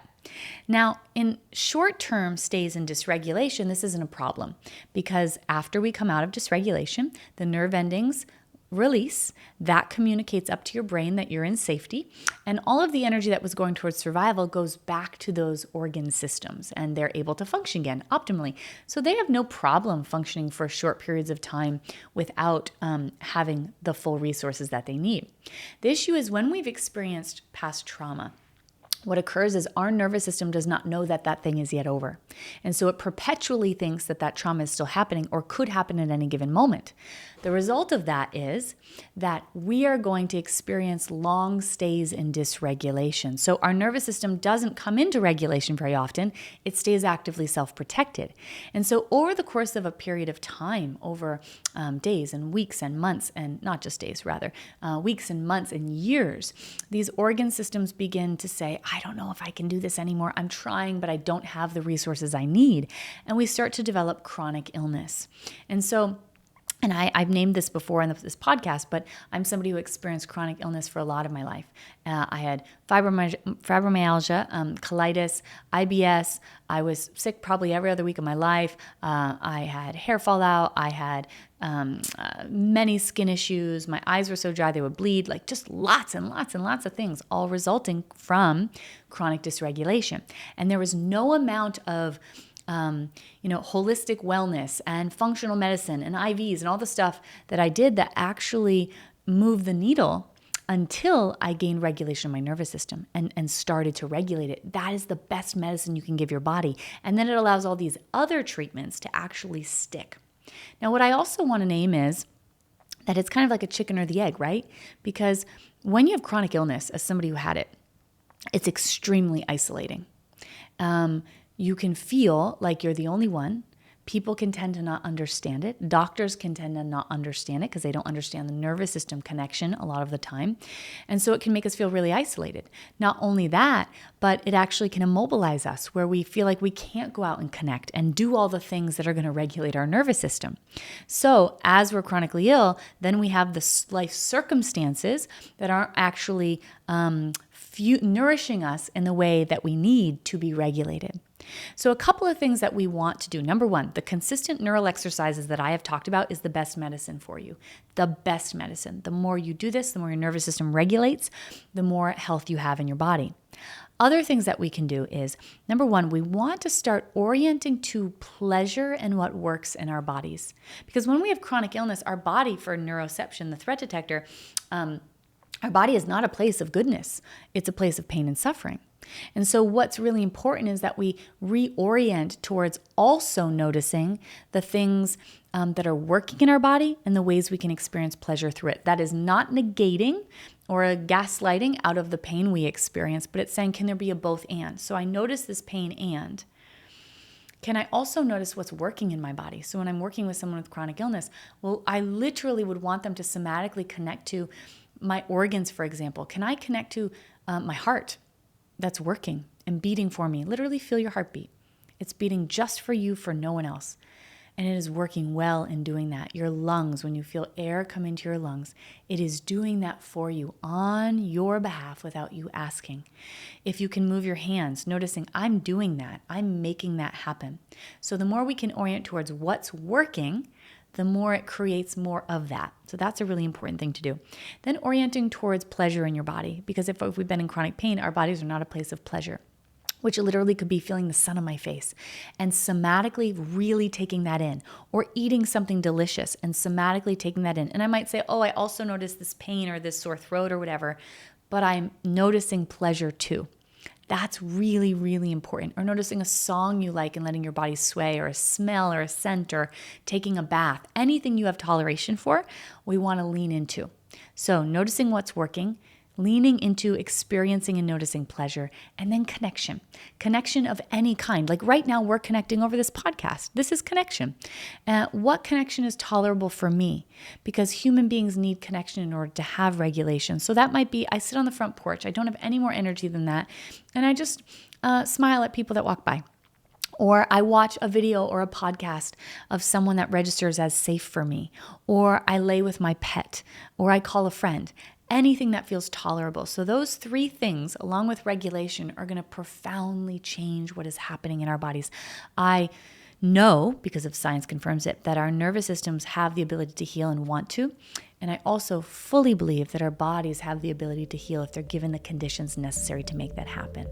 Now, in short-term stays in dysregulation, this isn't a problem, because after we come out of dysregulation, the nerve endings release. That communicates up to your brain that you're in safety, and all of the energy that was going towards survival goes back to those organ systems, and they're able to function again optimally. So they have no problem functioning for short periods of time without having the full resources that they need. The issue is when we've experienced past trauma, what occurs is our nervous system does not know that that thing is yet over. And so it perpetually thinks that that trauma is still happening or could happen at any given moment. The result of that is that we are going to experience long stays in dysregulation. So our nervous system doesn't come into regulation very often. It stays actively self-protected. And so over the course of a period of time, over days and weeks and months, and not just days, rather, weeks and months and years, these organ systems begin to say, I don't know if I can do this anymore. I'm trying, but I don't have the resources I need. And we start to develop chronic illness. And so, and I've named this before in this podcast, but I'm somebody who experienced chronic illness for a lot of my life. I had fibromyalgia, colitis, IBS. I was sick probably every other week of my life. I had hair fall out. I had many skin issues. My eyes were so dry they would bleed, like just lots and lots and lots of things, all resulting from chronic dysregulation. And there was no amount of holistic wellness and functional medicine and IVs and all the stuff that I did that actually moved the needle until I gained regulation of my nervous system and started to regulate it. That is the best medicine you can give your body. And then it allows all these other treatments to actually stick. Now, what I also want to name is that it's kind of like a chicken or the egg, right? Because when you have chronic illness, as somebody who had it, it's extremely isolating. You can feel like you're the only one. People can tend to not understand it. Doctors can tend to not understand it because they don't understand the nervous system connection a lot of the time. And so it can make us feel really isolated. Not only that, but it actually can immobilize us where we feel like we can't go out and connect and do all the things that are going to regulate our nervous system. So as we're chronically ill, then we have the life circumstances that aren't actually nourishing us in the way that we need to be regulated. So a couple of things that we want to do. Number one, the consistent neural exercises that I have talked about is the best medicine for you. The best medicine. The more you do this, the more your nervous system regulates, the more health you have in your body. Other things that we can do is, number one, we want to start orienting to pleasure and what works in our bodies. Because when we have chronic illness, our body, for neuroception, the threat detector, our body is not a place of goodness. It's a place of pain and suffering. And so what's really important is that we reorient towards also noticing the things that are working in our body and the ways we can experience pleasure through it. That is not negating or a gaslighting out of the pain we experience, but it's saying, can there be a both and? So I notice this pain and can I also notice what's working in my body? So when I'm working with someone with chronic illness, well, I literally would want them to somatically connect to my organs, for example. Can I connect to my heart that's working and beating for me? Literally feel your heartbeat. It's beating just for you, for no one else. And it is working well in doing that. Your lungs, when you feel air come into your lungs, it is doing that for you on your behalf without you asking. If you can move your hands, noticing I'm doing that, I'm making that happen. So the more we can orient towards what's working, the more it creates more of that. So that's a really important thing to do. Then orienting towards pleasure in your body, because if we've been in chronic pain, our bodies are not a place of pleasure, which literally could be feeling the sun on my face and somatically really taking that in, or eating something delicious and somatically taking that in. And I might say, oh, I also notice this pain or this sore throat or whatever, but I'm noticing pleasure too. That's really, really important. Or noticing a song you like and letting your body sway, or a smell or a scent, or taking a bath. Anything you have toleration for, we want to lean into. So noticing what's working, leaning into experiencing and noticing pleasure, and then connection. Connection of any kind. Like right now, we're connecting over this podcast. This is connection. What connection is tolerable for me? Because human beings need connection in order to have regulation. So that might be, I sit on the front porch. I don't have any more energy than that. And I just smile at people that walk by. Or I watch a video or a podcast of someone that registers as safe for me. Or I lay with my pet. Or I call a friend. Anything that feels tolerable. So those three things, along with regulation, are going to profoundly change what is happening in our bodies. I know, because of science confirms it, that our nervous systems have the ability to heal and want to. And I also fully believe that our bodies have the ability to heal if they're given the conditions necessary to make that happen.